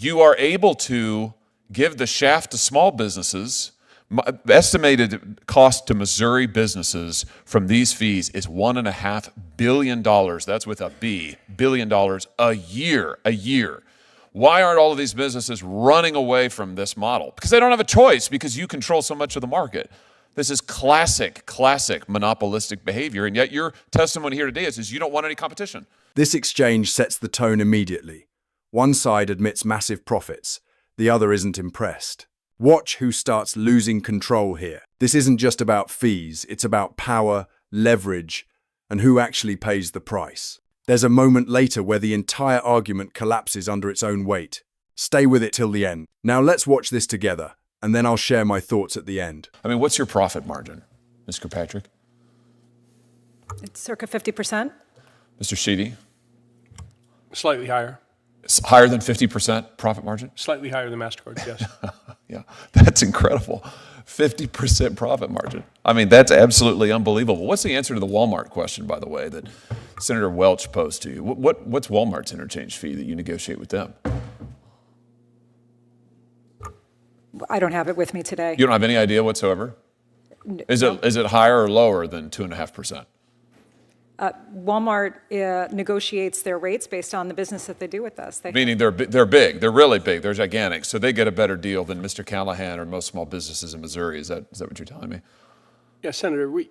You are able to give the shaft to small businesses. Estimated cost to Missouri businesses from these fees is $1.5 billion. That's with a B, $billion a year. Why aren't all of these businesses running away from this model? Because they don't have a choice, because you control so much of the market. This is classic monopolistic behavior, and yet your testimony here today is you don't want any competition. This exchange sets the tone immediately. One side admits massive profits, the other isn't impressed. Watch who starts losing control here. This isn't just about fees, it's about power, leverage, and who actually pays the price. There's a moment later where the entire argument collapses under its own weight. Stay with it till the end. Now let's watch this together, and then I'll share my thoughts at the end. I mean, what's your profit margin, Ms. Kirkpatrick? It's circa 50%. Mr. Sheedy? Slightly higher. It's higher than 50% profit margin? Slightly higher than MasterCard, yes. Yeah, that's incredible. 50% profit margin. I mean, that's absolutely unbelievable. What's the answer to the Walmart question, by the way, that Senator Welch posed to you? What's Walmart's interchange fee that you negotiate with them? I don't have it with me today. You don't have any idea whatsoever? Is it higher or lower than 2.5%? Walmart negotiates their rates based on the business that they do with us. Meaning they're big, they're really big, they're gigantic, so they get a better deal than Mr. Callahan or most small businesses in Missouri. Is that what you're telling me? Yeah, Senator, we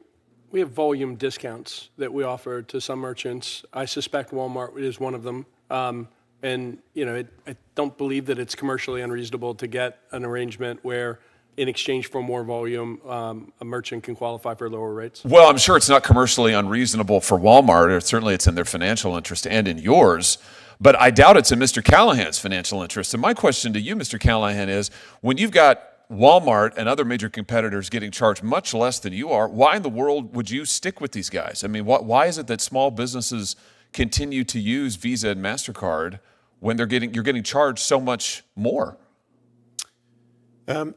have volume discounts that we offer to some merchants. I suspect Walmart is one of them. And I don't believe that it's commercially unreasonable to get an arrangement where, in exchange for more volume, a merchant can qualify for lower rates? Well, I'm sure it's not commercially unreasonable for Walmart, or certainly it's in their financial interest and in yours, but I doubt it's in Mr. Callahan's financial interest. And my question to you, Mr. Callahan, is when you've got Walmart and other major competitors getting charged much less than you are, why in the world would you stick with these guys? I mean, why is it that small businesses continue to use Visa and MasterCard when you're getting charged so much more?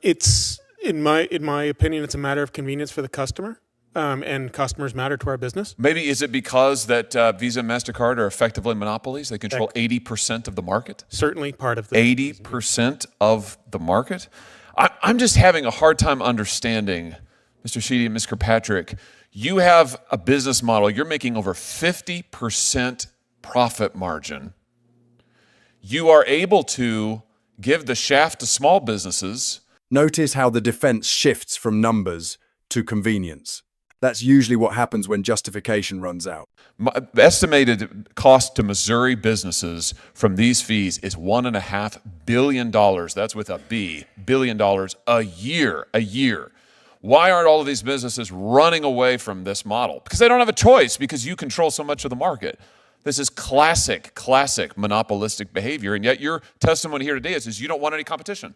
It's in my opinion, it's a matter of convenience for the customer, and customers matter to our business. Maybe is it because that Visa and MasterCard are effectively monopolies? They control 80% of the market? Certainly part of the 80% of the market? I'm just having a hard time understanding, Mr. Sheedy and Ms. Kirkpatrick, you have a business model, you're making over 50% profit margin. You are able to give the shaft to small businesses. Notice how the defense shifts from numbers to convenience. That's usually what happens when justification runs out. Estimated cost to Missouri businesses from these fees is $1.5 billion. That's with a B, $1 billion a year. Why aren't all of these businesses running away from this model? Because they don't have a choice, because you control so much of the market. This is classic monopolistic behavior, and yet your testimony here today is you don't want any competition.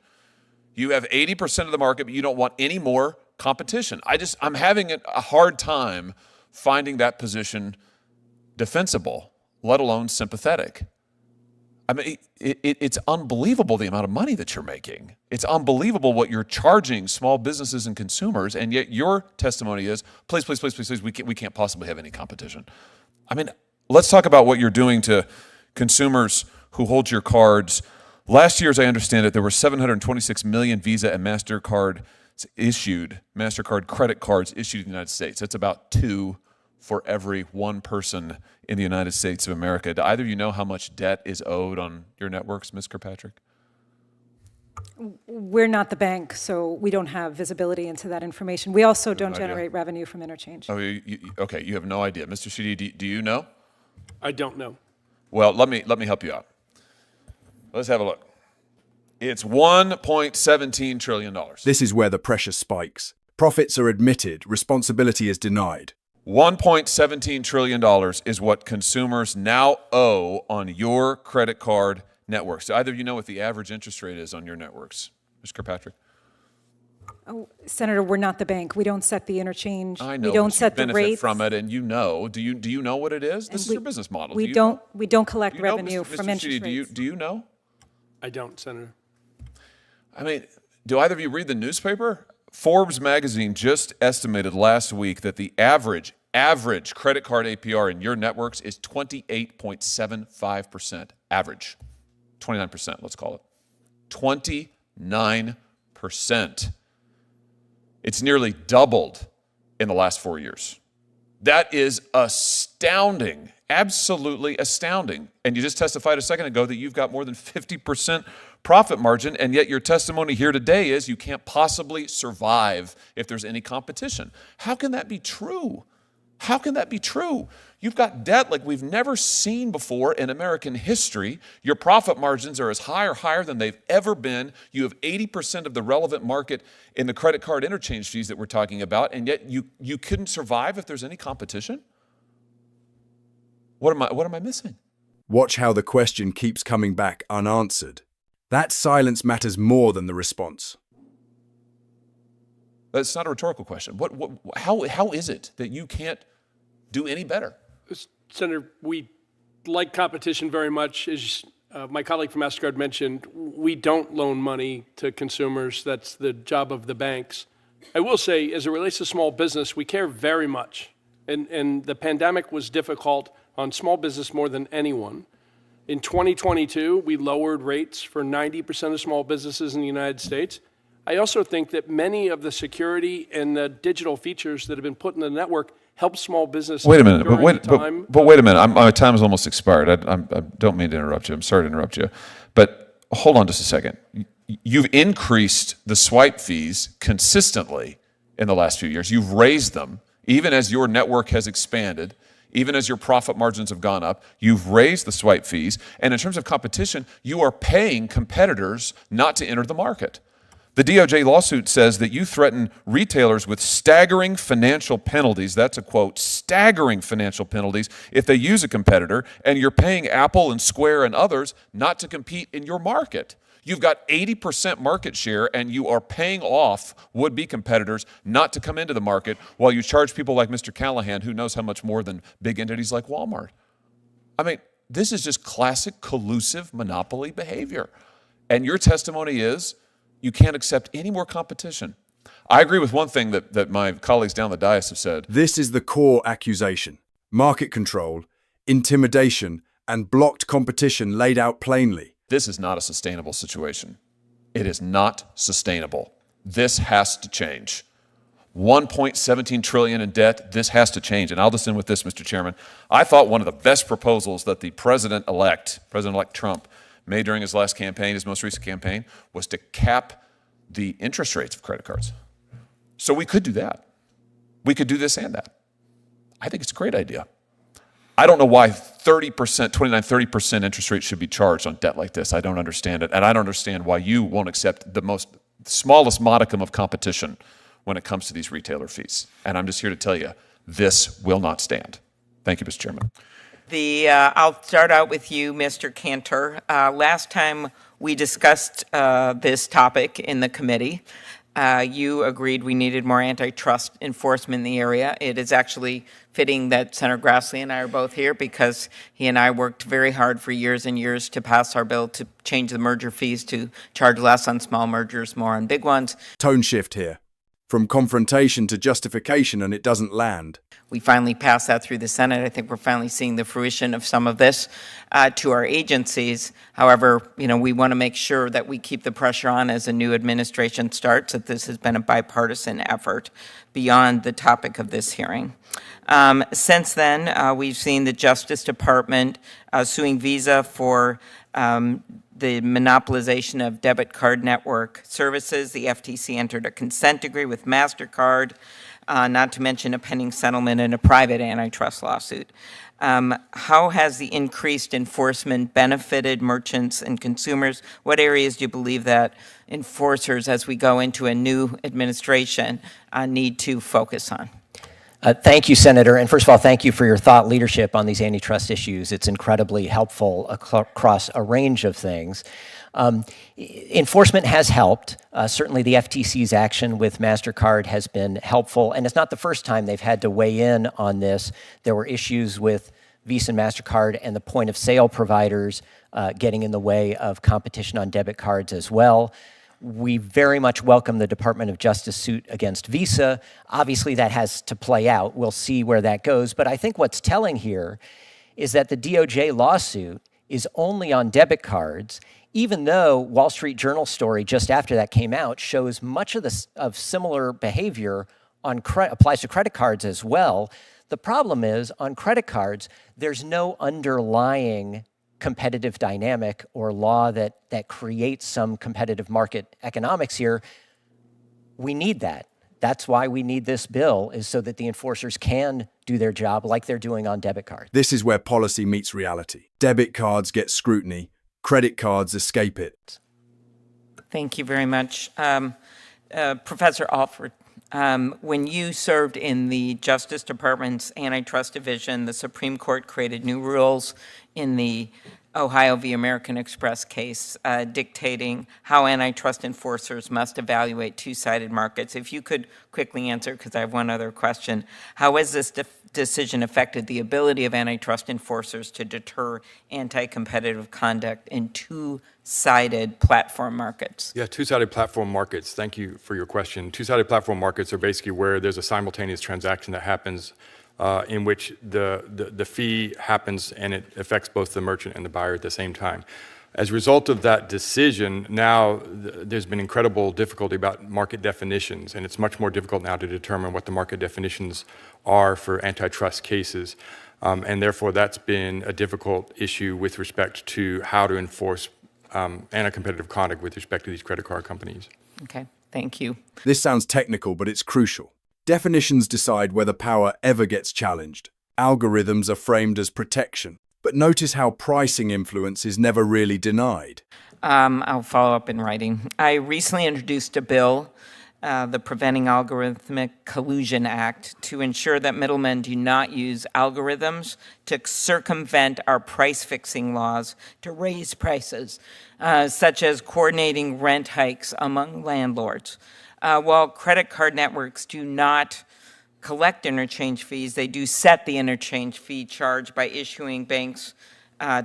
You have 80% of the market, but you don't want any more competition. I'm having a hard time finding that position defensible, let alone sympathetic. I mean, it's unbelievable the amount of money that you're making. It's unbelievable what you're charging small businesses and consumers, and yet your testimony is, please, we can't possibly have any competition. I mean, let's talk about what you're doing to consumers who hold your cards. Last year, as I understand it, there were 726 million Visa and MasterCard credit cards issued in the United States. That's about 2 for every 1 person in the United States of America. Do either of you know how much debt is owed on your networks, Ms. Kirkpatrick? We're not the bank, so we don't have visibility into that information. We also don't generate revenue from interchange. Oh, okay, you have no idea. Mr. Sheedy, do you know? I don't know. Well, let me help you out. Let's have a look. It's $1.17 trillion. This is where the pressure spikes. Profits are admitted, responsibility is denied. $1.17 trillion is what consumers now owe on your credit card networks. Do either of you know what the average interest rate is on your networks? Mr. Kirkpatrick? Oh, Senator, we're not the bank. We don't set the interchange. I know, we don't but set you the benefit rates from it, and you know. Do you know what it is? This is your business model. We don't collect revenue Mr. from interest Sheedy, rates. do you know? I don't, Senator. I mean, do either of you read the newspaper? Forbes magazine just estimated last week that the average credit card APR in your networks is 28.75%. Average. 29%, let's call it. 29%. It's nearly doubled in the last 4 years. That is astounding, absolutely astounding. And you just testified a second ago that you've got more than 50% profit margin, and yet your testimony here today is you can't possibly survive if there's any competition. How can that be true? How can that be true? You've got debt like we've never seen before in American history. Your profit margins are as high or higher than they've ever been. You have 80% of the relevant market in the credit card interchange fees that we're talking about, and yet you couldn't survive if there's any competition? What am I missing? Watch how the question keeps coming back unanswered. That silence matters more than the response. That's not a rhetorical question. How is it that you can't do any better? Senator, we like competition very much. As my colleague from MasterCard mentioned, we don't loan money to consumers. That's the job of the banks. I will say, as it relates to small business, we care very much. And the pandemic was difficult on small business more than anyone. In 2022, we lowered rates for 90% of small businesses in the United States. I also think that many of the security and the digital features that have been put in the network help small businesses. Wait a minute, but wait a minute. My time is almost expired. I don't mean to interrupt you. I'm sorry to interrupt you. But hold on just a second. You've increased the swipe fees consistently in the last few years. You've raised them, even as your network has expanded, even as your profit margins have gone up. You've raised the swipe fees. And in terms of competition, you are paying competitors not to enter the market. The DOJ lawsuit says that you threaten retailers with staggering financial penalties, that's a quote, staggering financial penalties, if they use a competitor, and you're paying Apple and Square and others not to compete in your market. You've got 80% market share, and you are paying off would-be competitors not to come into the market while you charge people like Mr. Callahan, who knows how much more than big entities like Walmart. I mean, this is just classic collusive monopoly behavior. And your testimony is, you can't accept any more competition. I agree with one thing that my colleagues down the dais have said. This is the core accusation. Market control, intimidation, and blocked competition laid out plainly. This is not a sustainable situation. It is not sustainable. This has to change. $1.17 trillion in debt, this has to change. And I'll just end with this, Mr. Chairman. I thought one of the best proposals that the President-elect Trump, made during his last campaign, his most recent campaign, was to cap the interest rates of credit cards. So we could do that. We could do this and that. I think it's a great idea. I don't know why 30% interest rate should be charged on debt like this. I don't understand it. And I don't understand why you won't accept the smallest modicum of competition when it comes to these retailer fees. And I'm just here to tell you, this will not stand. Thank you, Mr. Chairman. I'll start out with you, Mr. Cantor. Last time we discussed this topic in the committee, you agreed we needed more antitrust enforcement in the area. It is actually fitting that Senator Grassley and I are both here because he and I worked very hard for years and years to pass our bill to change the merger fees to charge less on small mergers, more on big ones. Tone shift here. From confrontation to justification, and it doesn't land. We finally passed that through the Senate. I think we're finally seeing the fruition of some of this to our agencies. However, we want to make sure that we keep the pressure on as a new administration starts, that this has been a bipartisan effort beyond the topic of this hearing. Since then, we've seen the Justice Department suing Visa for the monopolization of debit card network services. The FTC entered a consent decree with MasterCard, not to mention a pending settlement in a private antitrust lawsuit. How has the increased enforcement benefited merchants and consumers? What areas do you believe that enforcers, as we go into a new administration, need to focus on? Thank you, Senator. And first of all, thank you for your thought leadership on these antitrust issues. It's incredibly helpful across a range of things. Enforcement has helped. Certainly the FTC's action with MasterCard has been helpful, and it's not the first time they've had to weigh in on this. There were issues with Visa and MasterCard and the point-of-sale providers getting in the way of competition on debit cards as well. We very much welcome the Department of Justice suit against Visa. Obviously, that has to play out. We'll see where that goes. But I think what's telling here is that the DOJ lawsuit is only on debit cards, even though Wall Street Journal story just after that came out shows much of similar behavior applies to credit cards as well, the problem is on credit cards, there's no underlying competitive dynamic or law that creates some competitive market economics here. We need that. That's why we need this bill, is so that the enforcers can do their job like they're doing on debit cards. This is where policy meets reality. Debit cards get scrutiny, credit cards escape it. Thank you very much. Professor Alford, when you served in the Justice Department's Antitrust Division, the Supreme Court created new rules in the Ohio v. American Express case, dictating how antitrust enforcers must evaluate two-sided markets. If you could quickly answer, because I have one other question, how has this decision affected the ability of antitrust enforcers to deter anti-competitive conduct in two-sided platform markets? Yeah, two-sided platform markets. Thank you for your question. Two-sided platform markets are basically where there's a simultaneous transaction that happens in which the fee happens and it affects both the merchant and the buyer at the same time. As a result of that decision, now there's been incredible difficulty about market definitions, and it's much more difficult now to determine what the market definitions are for antitrust cases. And therefore, that's been a difficult issue with respect to how to enforce anti-competitive conduct with respect to these credit card companies. Okay, thank you. This sounds technical, but it's crucial. Definitions decide whether power ever gets challenged. Algorithms are framed as protection. But notice how pricing influence is never really denied. I'll follow up in writing. I recently introduced a bill, the Preventing Algorithmic Collusion Act, to ensure that middlemen do not use algorithms to circumvent our price-fixing laws to raise prices, such as coordinating rent hikes among landlords. While credit card networks do not collect interchange fees, they do set the interchange fee charge by issuing banks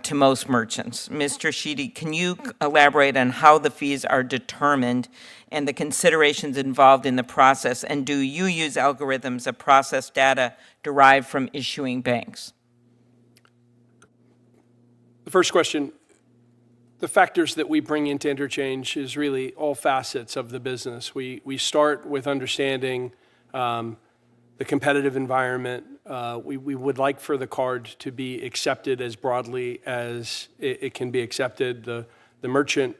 to most merchants. Mr. Sheedy, can you elaborate on how the fees are determined and the considerations involved in the process? And do you use algorithms that process data derived from issuing banks? The first question, the factors that we bring into interchange is really all facets of the business. We start with understanding the competitive environment. We would like for the card to be accepted as broadly as it can be accepted. The merchant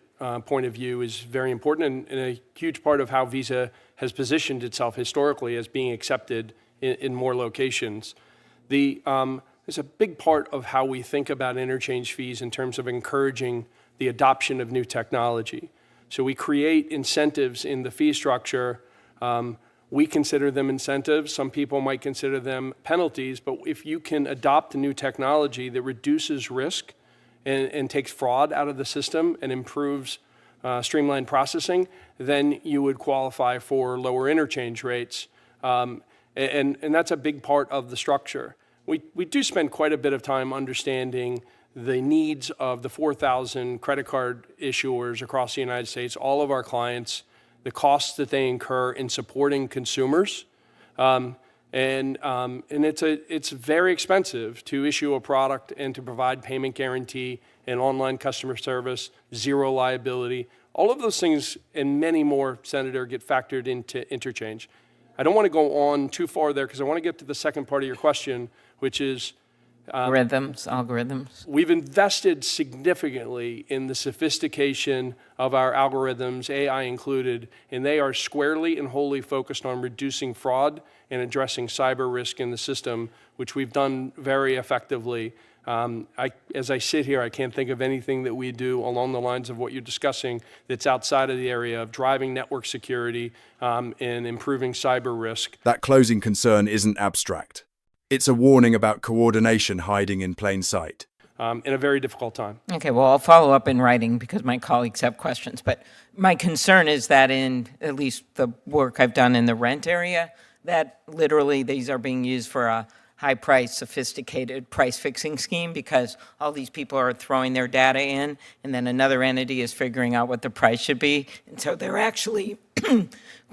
point of view is very important and a huge part of how Visa has positioned itself historically as being accepted in more locations. There's a big part of how we think about interchange fees in terms of encouraging the adoption of new technology. So we create incentives in the fee structure. We consider them incentives. Some people might consider them penalties, but if you can adopt a new technology that reduces risk and takes fraud out of the system and improves streamlined processing, then you would qualify for lower interchange rates. And that's a big part of the structure. We do spend quite a bit of time understanding the needs of the 4,000 credit card issuers across the United States, all of our clients, the costs that they incur in supporting consumers. And it's very expensive to issue a product and to provide payment guarantee and online customer service, zero liability. All of those things and many more, Senator, get factored into interchange. I don't want to go on too far there because I want to get to the second part of your question, which is algorithms. We've invested significantly in the sophistication of our algorithms, AI included, and they are squarely and wholly focused on reducing fraud and addressing cyber risk in the system, which we've done very effectively. As I sit here, I can't think of anything that we do along the lines of what you're discussing that's outside of the area of driving network security and improving cyber risk. That closing concern isn't abstract. It's a warning about coordination hiding in plain sight. In a very difficult time. Okay, well, I'll follow up in writing because my colleagues have questions. But my concern is that in at least the work I've done in the rent area, that literally these are being used for a high-price, sophisticated price-fixing scheme because all these people are throwing their data in, and then another entity is figuring out what the price should be. And so they're actually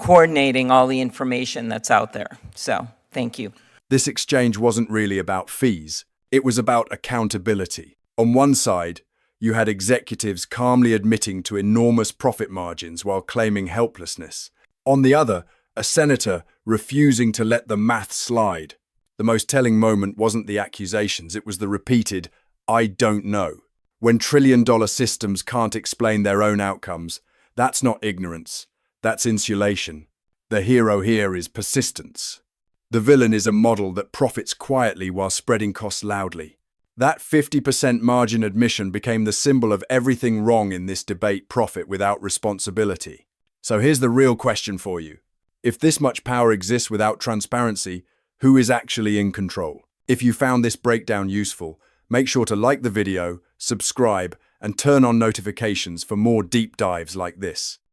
coordinating all the information that's out there. So, thank you. This exchange wasn't really about fees. It was about accountability. On one side, you had executives calmly admitting to enormous profit margins while claiming helplessness. On the other, a senator refusing to let the math slide. The most telling moment wasn't the accusations, it was the repeated, "I don't know." When trillion-dollar systems can't explain their own outcomes, that's not ignorance, that's insulation. The hero here is persistence. The villain is a model that profits quietly while spreading costs loudly. That 50% margin admission became the symbol of everything wrong in this debate: profit without responsibility. So here's the real question for you. If this much power exists without transparency, who is actually in control? If you found this breakdown useful, make sure to like the video, subscribe, and turn on notifications for more deep dives like this.